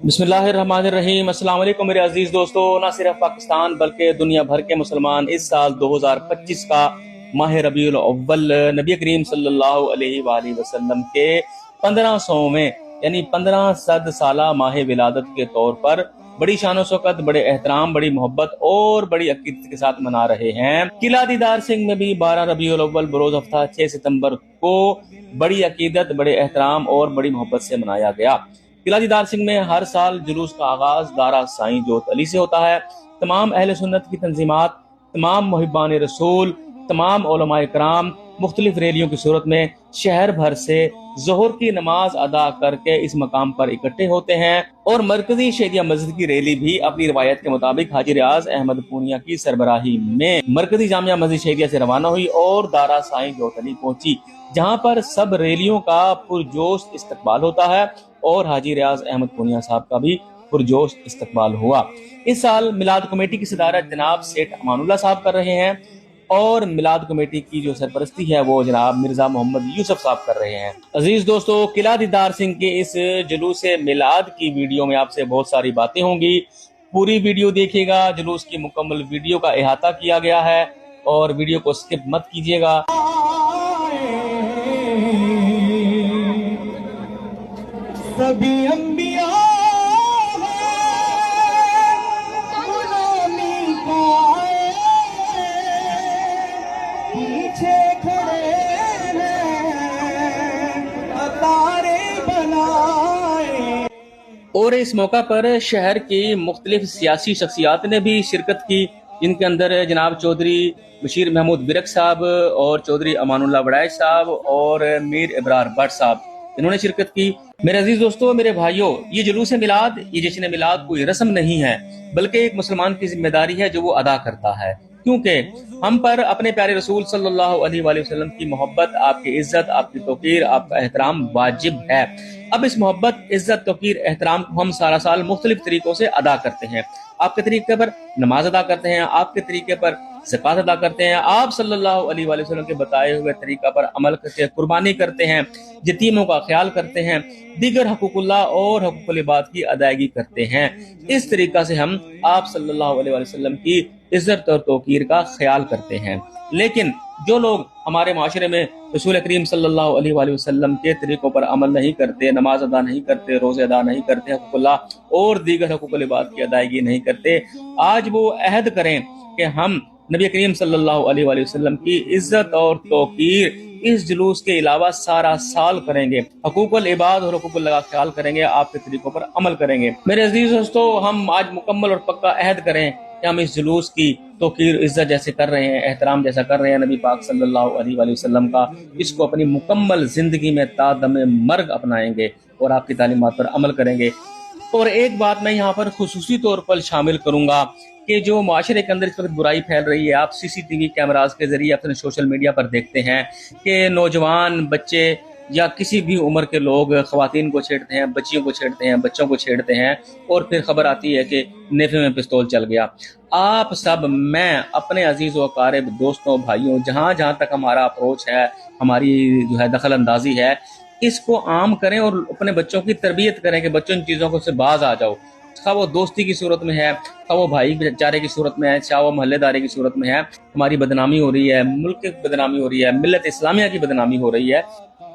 बिस्मिल्लाहिर्रहमानिर्रहीम। अस्सलाम वालेकुम मेरे अजीज दोस्तों। न सिर्फ पाकिस्तान बल्कि दुनिया भर के मुसलमान इस साल 2025 का माह रबीउल अव्वल नबी करीम सल्लल्लाहु अलैहि वसल्लम के 1500वें यानी 1500 साला माह विलादत के तौर पर बड़ी शान शौकत, बड़े एहतराम, बड़ी मोहब्बत और बड़ी अकीदत के साथ मना रहे हैं। किला दीदार सिंह में भी 12 रबीउल अव्वल बरोज हफ्ता 6 सितंबर को बड़ी अकीदत, बड़े एहतराम और बड़ी मोहब्बत से मनाया गया। किला दीदार सिंह में हर साल जुलूस का आगाज दारा साईं जोत अली से होता है। तमाम अहले सुन्नत की तंजीमात, तमाम मुहिब्बान रसूल, तमाम उलमाए कराम मुख्तलिफ रैलियों की सूरत में शहर भर से जोहर की नमाज अदा करके इस मकाम पर इकट्ठे होते हैं और मरकजी शहरिया मस्जिद की रैली भी अपनी रिवायत के मुताबिक हाजी रियाज अहमद पूनिया की सरबराही में मरकजी जामिया मस्जिद शहरिया से रवाना हुई और दारा साईं जोत अली पहुंची, जहां पर सब रैलियों का पुरजोश इस्तकबाल होता है और हाजी रियाज अहमद पूनिया साहब का भी पुरजोश इस्तकबाल हुआ। इस साल मिलाद कमेटी की सदारत जनाब सेठ अमानुल्लाह साहब कर रहे हैं और मिलाद कमेटी की जो सरपरस्ती है वो जनाब मिर्जा मोहम्मद यूसुफ साहब कर रहे हैं। अजीज दोस्तों, किला दीदार सिंह के इस जुलूस मिलाद की वीडियो में आपसे बहुत सारी बातें होंगी। पूरी वीडियो देखिएगा, जुलूस की मुकम्मल वीडियो का अहाता किया गया है और वीडियो को स्किप मत कीजिएगा। सभी अंबिया गुलामी का पीछे खड़े हैं अतारे बनाए। और इस मौका पर शहर की मुख्तलिफ सियासी शख्सियात ने भी शिरकत की, जिनके अंदर जनाब चौधरी बशीर महमूद बिरक साहब और चौधरी अमानुल्लाह वड़ाइश साहब और मीर इब्रार भट्ट साहब, इन्होंने शिरकत की। मेरे अजीज दोस्तों, मेरे भाइयों, ये जुलूस मिलाद, ये जश्न मिलाद कोई रस्म नहीं है, बल्कि एक मुसलमान की जिम्मेदारी है जो वो अदा करता है, क्योंकि हम पर अपने प्यारे रसूल सल्लल्लाहु अलैहि वसल्लम की मोहब्बत, आपकी इज्जत, आपकी तौकीर, आपका एहतराम वाजिब है। अब इस मोहब्बत, इज्जत, तौकीर, एहतराम को हम सारा साल मुख्तलिफ तरीकों से अदा करते हैं। आपके तरीके पर नमाज अदा करते हैं, आपके तरीके पर ज़कात अदा करते हैं, आप सल्लल्लाहु अलैहि वसल्लम के बताए हुए तरीका पर अमल करके कुर्बानी करते हैं, यतीमों का ख्याल करते हैं, दीगर हकूकुल्लाह और हकूकुल इबाद की अदायगी करते हैं। इस तरीका से हम आप सल्लल्लाहु अलैहि वसल्लम की इज्जत और तौकीर का ख्याल करते हैं। लेकिन जो लोग हमारे माशरे में रसूल करीम सल्लल्लाहु अलैहि वसल्लम के तरीकों पर अमल नहीं करते, नमाज अदा नहीं करते, रोजे अदा नहीं करते, हकूकुल्लाह और दीगर हकूकुल इबाद की अदायगी नहीं करते, आज वो अहद करें कि हम नबी करीम सल्लल्लाहु अलैहि वसल्लम की इज्जत और तौकीर इस जुलूस के अलावा सारा साल करेंगे, हकूकुल इबाद और हकूकुल्लाह का ख्याल करेंगे, आपके तरीकों पर अमल करेंगे। मेरे अजीज दोस्तों, हम आज मुकम्मल और पक्का अहद करें कि हम इस जुलूस की तौकीर, इज्जत जैसे कर रहे हैं, एहतराम जैसा कर रहे हैं नबी पाक सल्लल्लाहु अलैहि वसल्लम का, इसको अपनी मुकम्मल जिंदगी में तादम मर्ग अपनाएंगे और आपकी तालीमात पर अमल करेंगे। और एक बात मैं यहाँ पर खुसूसी तौर पर शामिल करूंगा कि जो माशरे के अंदर इस वक्त बुराई फैल रही है, आप सीसीटीवी कैमरास के जरिए अपने सोशल मीडिया पर देखते हैं कि नौजवान बच्चे या किसी भी उम्र के लोग खवातीन को छेड़ते हैं, बच्चियों को छेड़ते हैं, बच्चों को छेड़ते हैं और फिर खबर आती है कि नेफे में पिस्तौल चल गया। आप सब, मैं अपने अजीज व अकारिब दोस्तों, भाइयों, जहाँ जहाँ तक हमारा अप्रोच है, हमारी जो है दखल अंदाजी है, इसको आम करें और अपने बच्चों की तरबियत करें कि बच्चों इन चीज़ों को से बाज आ जाओ। चाहे वो दोस्ती की सूरत में है, चाहे वो भाईचारे की सूरत में है, चाहे वो मोहल्लेदारी की सूरत में है, हमारी बदनामी हो रही है, मुल्क की बदनामी हो रही है, मिल्लत इस्लामिया की बदनामी हो रही है।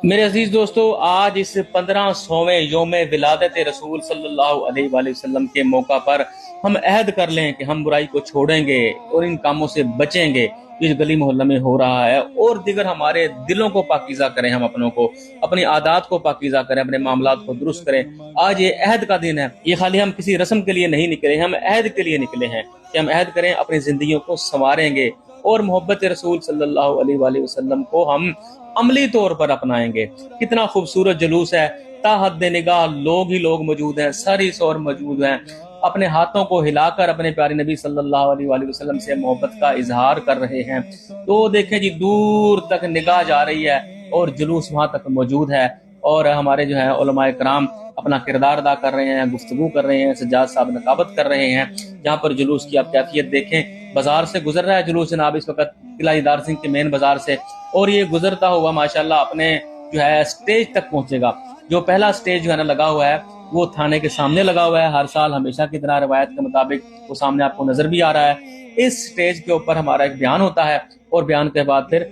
मेरे अजीज दोस्तों, आज इस 1500वें योम विलादत रसूल सल्लल्लाहु अलैहि वसल्लम के मौका पर हम अहद कर लें कि हम बुराई को छोड़ेंगे और इन कामों से बचेंगे इस गली मोहल्ला में हो रहा है, और दिगर हमारे दिलों को पाकीज़ा करें, हम अपनों को, अपनी आदात को पाकीज़ा करें, अपने मामलात को दुरुस्त करें। आज ये अहद का दिन है, ये खाली हम किसी रस्म के लिए नहीं निकले, हम अहद के लिए निकले हैं कि हम अहद करें, अपनी जिंदगियों को संवारेंगे और मोहब्बत रसूल सल्लल्लाहु अलैहि वसल्लम को हम अमली तौर पर अपनाएंगे। कितना खूबसूरत जुलूस है, ताहद निगाह लोग ही लोग मौजूद हैं, सारी सौर मौजूद हैं, अपने हाथों को हिलाकर अपने प्यारे नबी सल्लल्लाहु अलैहि वसल्लम से मोहब्बत का इजहार कर रहे हैं। तो देखें जी, दूर तक निगाह जा रही है और जुलूस वहां तक मौजूद है और हमारे जो है उलमाए कराम अपना किरदार अदा कर रहे हैं, गुफ्तगू कर रहे हैं, सज्जाद साहब नकाबत कर रहे हैं। जहाँ पर जुलूस की आप कैफियत देखें, बाजार से गुजर रहा है जुलूस जनाब इस वक्त किला दीदार सिंह के मेन बाजार से, और ये गुजरता हुआ माशाल्लाह अपने जो है स्टेज तक पहुंचेगा। जो पहला स्टेज जो है ना लगा हुआ है, وہ تھانے کے سامنے لگا ہوا ہے. ہر سال ہمیشہ کی طرح روایت کے مطابق وہ سامنے آپ کو نظر بھی آ رہا ہے. اس سٹیج کے اوپر ہمارا ایک بیان ہوتا ہے اور بیان کے بعد پھر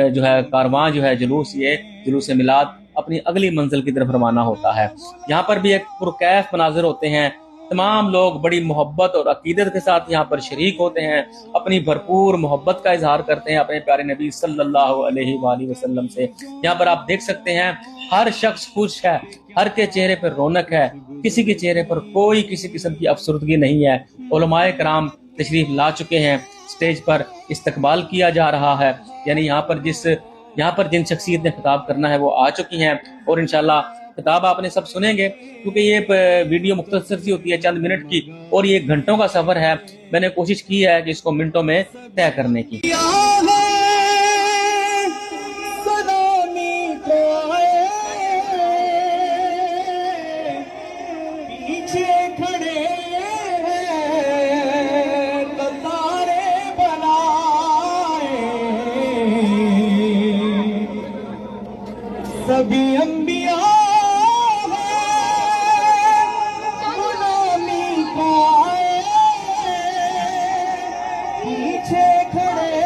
جو ہے کارواں جو ہے جلوس، یہ جلوس میلاد اپنی اگلی منزل کی طرف روانہ ہوتا ہے. یہاں پر بھی ایک پرکیف مناظر ہوتے ہیں. تمام لوگ بڑی محبت اور عقیدت کے ساتھ یہاں پر شریک ہوتے ہیں، اپنی بھرپور محبت کا اظہار کرتے ہیں اپنے پیارے نبی صلی اللہ علیہ وآلہ وسلم سے. یہاں پر آپ دیکھ سکتے ہیں ہر شخص خوش ہے، ہر کے چہرے پر رونق ہے، کسی کے چہرے پر کوئی کسی قسم کی افسردگی نہیں ہے. علماء کرام تشریف لا چکے ہیں، سٹیج پر استقبال کیا جا رہا ہے. یعنی یہاں پر جن شخصیت نے خطاب کرنا ہے وہ آ چکی ہیں اور انشاءاللہ خطاب آپ نے سب سنیں گے، کیونکہ یہ ویڈیو مختصر سی ہوتی ہے، چند منٹ کی، اور یہ گھنٹوں کا سفر ہے. میں نے کوشش کی ہے کہ اس کو منٹوں میں طے کرنے کی. سلامی کو آئے پیچھے کھڑے ہیں قطاریں بنائے سبھی انبیاء غلامی کو آئے پیچھے کھڑے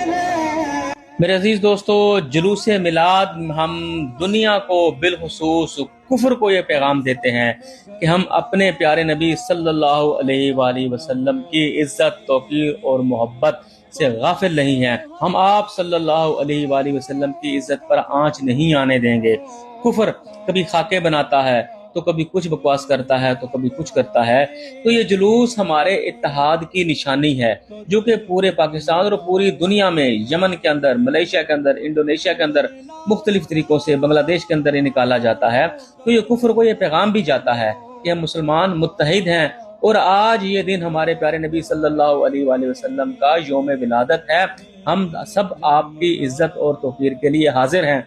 ہیں. میرے عزیز دوستو، جلوس میلاد ہم دنیا کو بالخصوص کفر کو یہ پیغام دیتے ہیں کہ ہم اپنے پیارے نبی صلی اللہ علیہ وآلہ وسلم کی عزت، توقیر اور محبت سے غافل نہیں ہیں. ہم آپ صلی اللہ علیہ وآلہ وسلم کی عزت پر آنچ نہیں آنے دیں گے. کفر کبھی خاکے بناتا ہے تو کبھی کچھ بکواس کرتا ہے تو کبھی کچھ کرتا ہے. تو یہ جلوس ہمارے اتحاد کی نشانی ہے جو کہ پورے پاکستان اور پوری دنیا میں، یمن کے اندر، ملیشیا کے اندر، انڈونیشیا کے اندر، مختلف طریقوں سے بنگلہ دیش کے اندر یہ نکالا جاتا ہے. تو یہ کفر کو یہ پیغام بھی جاتا ہے کہ ہم مسلمان متحد ہیں. اور آج یہ دن ہمارے پیارے نبی صلی اللہ علیہ وآلہ وسلم کا یوم ولادت ہے. ہم سب آپ کی عزت اور توقیر کے لیے حاضر ہیں.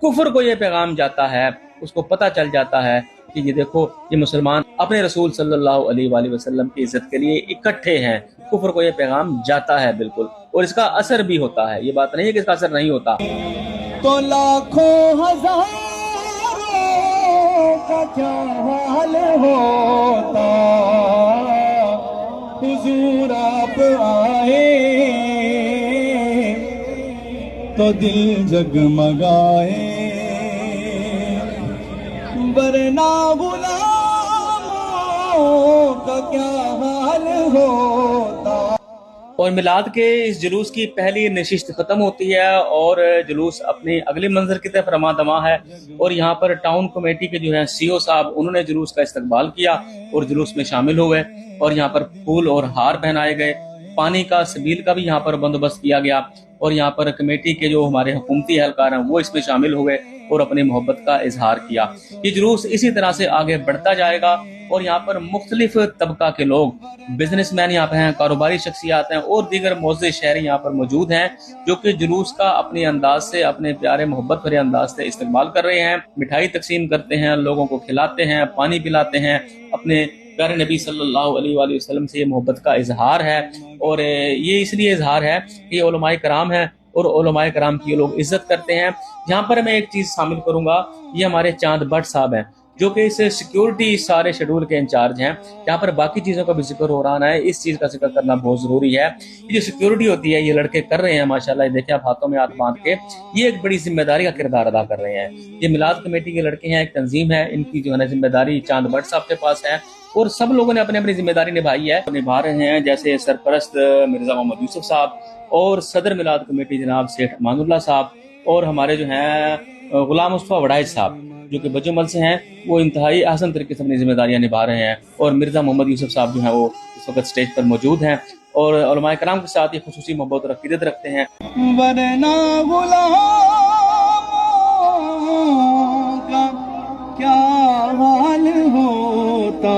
کفر کو یہ پیغام جاتا ہے، اس کو پتہ چل جاتا ہے کہ یہ دیکھو یہ مسلمان اپنے رسول صلی اللہ علیہ وآلہ وسلم کی عزت کے لیے اکٹھے ہیں. کفر کو یہ پیغام جاتا ہے بالکل، اور اس کا اثر بھی ہوتا ہے. یہ بات نہیں ہے کہ اس کا اثر نہیں ہوتا. تو لاکھوں ہزاروں کا کیا حال ہوتا حضور آپ آئے تو دل جگمگائے ورنہ غلاموں کا کیا حال ہوتا. اور میلاد کے اس جلوس کی پہلی نشست ختم ہوتی ہے اور جلوس اپنی اگلی منظر کی طرف رواں دواں ہے. اور یہاں پر ٹاؤن کمیٹی کے جو ہیں سی او صاحب، انہوں نے جلوس کا استقبال کیا اور جلوس میں شامل ہوئے اور یہاں پر پھول اور ہار پہنائے گئے. پانی کا سبیل کا بھی یہاں پر بندوبست کیا گیا اور یہاں پر کمیٹی کے جو ہمارے حکومتی اہلکار ہیں وہ اس میں شامل ہوئے اور اپنی محبت کا اظہار کیا. یہ جلوس اسی طرح سے آگے بڑھتا جائے گا اور یہاں پر مختلف طبقہ کے لوگ، بزنس مین یہاں پہ ہیں، کاروباری شخصیات ہیں اور دیگر معزز شہری یہاں پر موجود ہیں جو کہ جلوس کا اپنے انداز سے، اپنے پیارے محبت بھرے انداز سے استقبال کر رہے ہیں. مٹھائی تقسیم کرتے ہیں، لوگوں کو کھلاتے ہیں، پانی پلاتے ہیں. اپنے پیارے نبی صلی اللہ علیہ وآلہ وسلم سے یہ محبت کا اظہار ہے. اور یہ اس لیے اظہار ہے کہ یہ علماء کرام ہیں اور علماء کرام کی لوگ عزت کرتے ہیں. یہاں پر میں ایک چیز شامل کروں گا، یہ ہمارے چاند بٹ صاحب ہیں جو کہ اس سیکیورٹی سارے شیڈول کے انچارج ہیں. یہاں پر باقی چیزوں کا بھی ذکر ہو رہا ہے، اس چیز کا ذکر کرنا بہت ضروری ہے. یہ جو سیکیورٹی ہوتی ہے یہ لڑکے کر رہے ہیں ماشاءاللہ. یہ دیکھیں آپ ہاتھوں میں ہاتھ باندھ کے یہ ایک بڑی ذمہ داری کا کردار ادا کر رہے ہیں. یہ میلاد کمیٹی کے لڑکے ہیں، ایک تنظیم ہے، ان کی جو ہے نا ذمہ داری چاند بٹ صاحب کے پاس ہے اور سب لوگوں نے اپنی اپنی ذمہ داری نبھائی ہے، نبھا رہے ہیں. جیسے سرپرست مرزا محمد یوسف صاحب اور صدر میلاد کمیٹی جناب سیٹھ امان اللہ صاحب اور ہمارے جو ہیں غلام مصطفیٰ وڑائچ صاحب جو کہ بجمل سے ہیں، وہ انتہائی احسن طریقے سے اپنی ذمہ داریاں نبھا رہے ہیں. اور مرزا محمد یوسف صاحب جو ہیں وہ اس وقت سٹیج پر موجود ہیں اور علماء کرام کے ساتھ یہ خصوصی محبت اور عقیدت رکھتے ہیں. ورنہ غلاموں کا کیا حال ہوتا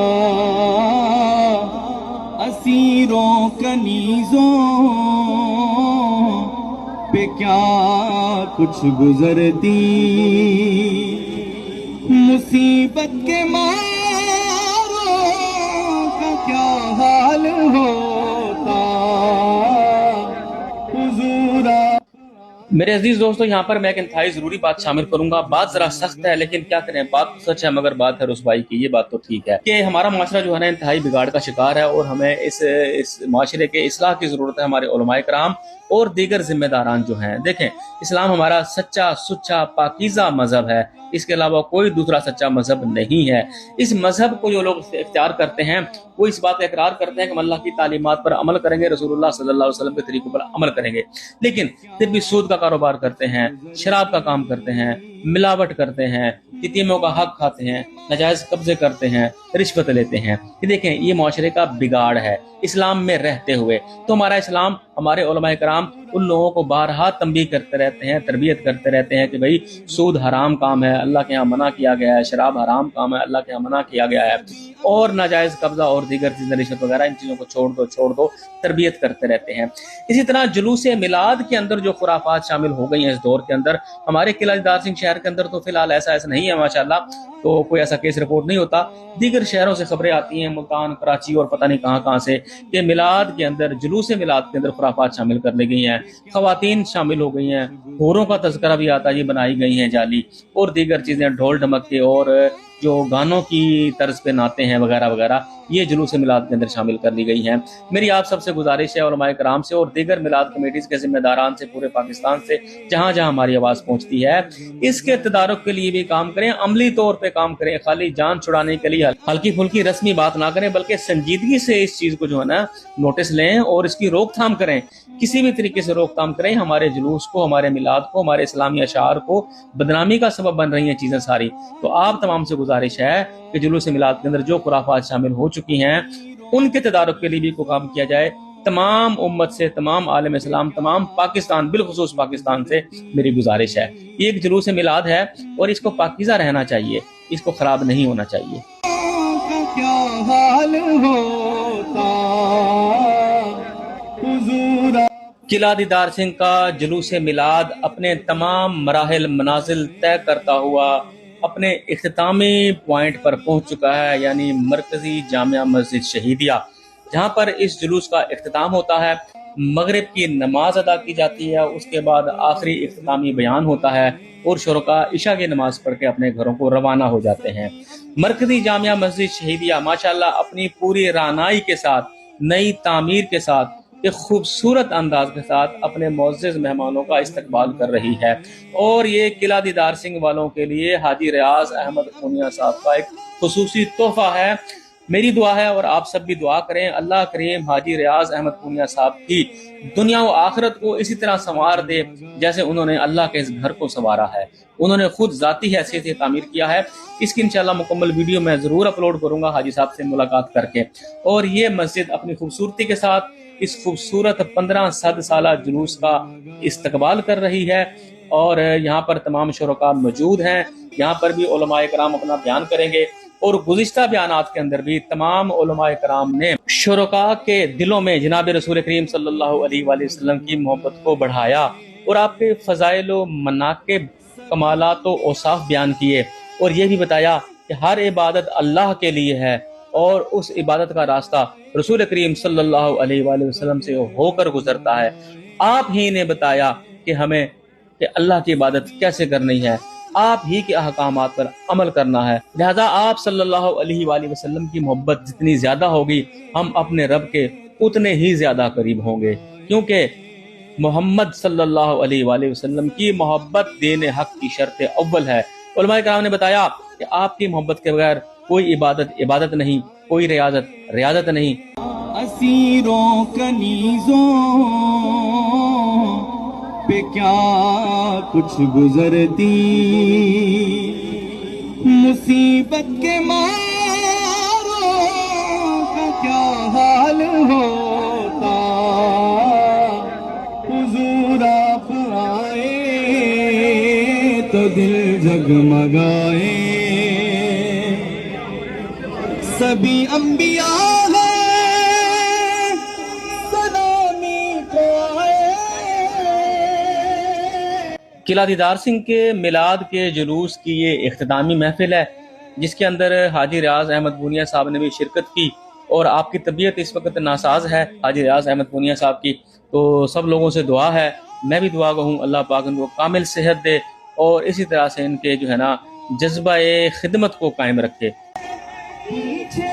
اسیروں کنیزوں پہ کیا کچھ گزرتی مصیبت کے ماروں کا کیا حال ہوتا حضور मेरे अजीज दोस्तों, यहाँ पर मैं एक इंतहाई जरूरी बात शामिल करूंगा। बात जरा सख्त है, लेकिन क्या करें, बात सच है मगर बात है रुसवाई की। ये बात तो ठीक है कि हमारा माशरा जो है ना इंतहाई बिगाड़ का शिकार है, और हमें इस माशरे के इस्लाह की जरूरत है। हमारे उलमाए कराम और दीगर जिम्मेदारान जो हैं, देखें, इस्लाम हमारा सच्चा सुच्चा पाकीज़ा मजहब है, इसके अलावा कोई दूसरा सच्चा मजहब नहीं है। इस मजहब को जो लोग इख्तियार करते हैं वो इस बात का इकरार करते हैं कि हम अल्लाह की तालीमात पर अमल करेंगे, रसूलुल्लाह सल्लल्लाहु अलैहि वसल्लम के तरीकों पर अमल करेंगे, लेकिन फिर भी सूद का कारोबार करते हैं, शराब का काम करते हैं, मिलावट करते हैं, यतीमों का हक खाते हैं, नाजायज कब्जे करते हैं, रिश्वत लेते हैं। ये देखें, ये माशरे का बिगाड़ है इस्लाम में रहते हुए। तो हमारा इस्लाम, हमारे उलमाए कराम उन लोगों को बारहा तंबीह करते रहते हैं, तरबियत करते रहते हैं कि भाई सूद हराम काम है, अल्लाह के यहाँ मना किया गया है, शराब हराम काम है, अल्लाह के यहाँ मना किया गया है, और नाजायज कब्जा और दीगर चीजें, रिश्वत वगैरह, इन चीजों को छोड़ दो, तरबियत करते रहते हैं। इसी तरह जुलूस मिलाद के अंदर जो खुराफात शामिल हो गई हैं इस दौर के अंदर, हमारे किला दीदार सिंह शहर के अंदर तो फिलहाल ऐसा नहीं है माशाल्लाह, तो कोई ऐसा केस रिपोर्ट नहीं होता। दीगर शहरों से खबरें आती हैं, मुल्तान, कराची और पता नहीं कहां से, कि मिलाद के अंदर, जुलूस मिलाद के अंदर खुराफात शामिल कर ली गई हैं, खवातीन शामिल हो गई हैं, होरों का तज़किरा भी आता है, ये बनाई गई हैं जाली, और दीगर चीजें, ढोल ढमक्के और जो गानों की तर्ज पे नाते हैं वगैरह वगैरह, ये जुलूस मिलाद के अंदर शामिल कर ली गई हैं। मेरी आप सबसे गुजारिश है, उलमाए कराम से और दीगर मिलाद कमेटीज के जिम्मेदारान से, पूरे पाकिस्तान से, जहां जहां हमारी आवाज पहुंचती है, इसके तदारुक के लिए भी काम करें, अमली तौर पे काम करें। खाली जान छुड़ाने के लिए हल्की फुल्की रस्मी बात ना करें, बल्कि संजीदगी से इस चीज को जो है ना नोटिस लें और इसकी रोकथाम करें, किसी भी तरीके से रोकथाम करें। हमारे जुलूस को, हमारे मिलाद को, हमारे इस्लामी अशार को बदनामी का सबब बन रही हैं चीजें सारी। तो आप तमाम से गुजारिश है कि जुलूस मिलाद के अंदर जो खुराफात शामिल हो चुकी हैं उनके तदारुक के लिए भी कोई काम किया जाए। तमाम उम्मत से, तमाम आलम इस्लाम, तमाम पाकिस्तान, बिलखुसूस पाकिस्तान से मेरी गुजारिश है। ये एक जुलूस मिलाद है और इसको पाकीज़ा रहना चाहिए, इसको खराब नहीं होना चाहिए। क्या हाल होता हुजूर। किला दीदार सिंह का जुलूस मिलाद अपने तमाम मराहिल मनाजिल तय करता हुआ अपने इख्तितामी पॉइंट पर पहुंच चुका है, यानी मरकजी जामिया मस्जिद शहीदिया, जहां पर इस जुलूस का इख्तिताम होता है। मगरिब की नमाज अदा की जाती है, उसके बाद आखिरी इख्तितामी बयान होता है और शुरका इशा की नमाज पढ़ के अपने घरों को रवाना हो जाते हैं। मरकजी जामिया मस्जिद शहीदिया माशाल्लाह अपनी पूरी रानाई के साथ, नई तामीर के साथ, एक खूबसूरत अंदाज के साथ अपने मुअज़्ज़िज़ मेहमानों का इस्तकबाल कर रही है। और ये किला दीदार सिंह वालों के लिए हाजी रियाज अहमद पूनिया साहब का एक खुसूसी तोहफा है। मेरी दुआ है और आप सब भी दुआ करें, अल्लाह करीम हाजी रियाज अहमद पूनिया साहब की दुनिया व आखिरत को इसी तरह संवार दे जैसे उन्होंने अल्लाह के इस घर को संवारा है। उन्होंने खुद जाती हैसियत से तामीर किया है। इसकी इंशाल्लाह मुकम्मल वीडियो मैं जरूर अपलोड करूंगा हाजी साहब से मुलाकात करके। और ये मस्जिद अपनी खूबसूरती के साथ इस खूबसूरत 15 साला जुलूस का इस्तकबाल कर रही है, और यहाँ पर तमाम शुरका मौजूद हैं। यहाँ पर भी उलमाए कराम अपना बयान करेंगे, और गुज़िश्ता बयानात के अंदर भी तमाम उलमाए कराम ने शुरका के दिलों में जनाब रसूल करीम सल्लल्लाहु अलैहि वसल्लम की मोहब्बत को बढ़ाया और आपके फ़ज़ाइल व मनाक़िब, कमालात व औसाफ बयान किए, और ये भी बताया कि हर इबादत अल्लाह के लिए है और उस इबादत का रास्ता रसूल करीम सल्लल्लाहु अलैहि वसल्लम से होकर गुजरता है। आप ही ने बताया कि हमें कि अल्लाह की इबादत कैसे करनी है, आप ही के अहकामात पर अमल करना है। लिहाजा आप सल्लल्लाहु अलैहि वसल्लम की मोहब्बत जितनी ज्यादा होगी, हम अपने रब के उतने ही ज्यादा करीब होंगे, क्योंकि मोहम्मद सल्लल्लाहु अलैहि वसल्लम की मोहब्बत दीन हक की शर्त अव्वल है। उलमाए कराम ने बताया कि आपकी मोहब्बत के बगैर कोई इबादत नहीं, कोई रियाजत नहीं। असीरों कनीजों पे क्या कुछ गुजरती, मुसीबत के मारों का क्या हाल होता, हुजूर आप आए तो दिल जगमगाए। सभी अंबिया हैं सलामी को आए। किला दीदार सिंह के मिलाद के जुलूस की ये इख्तितामी महफिल है, जिसके अंदर हाजी रियाज अहमद पूनिया साहब ने भी शिरकत की। और आपकी तबीयत इस वक्त नासाज है हाजी रियाज अहमद पूनिया साहब की, तो सब लोगों से दुआ है میں بھی دعا گو ہوں اللہ پاک ان کو کامل صحت دے اور اسی طرح سے ان کے جو ہے نا جذبہ خدمت کو قائم رکھے. پیچھے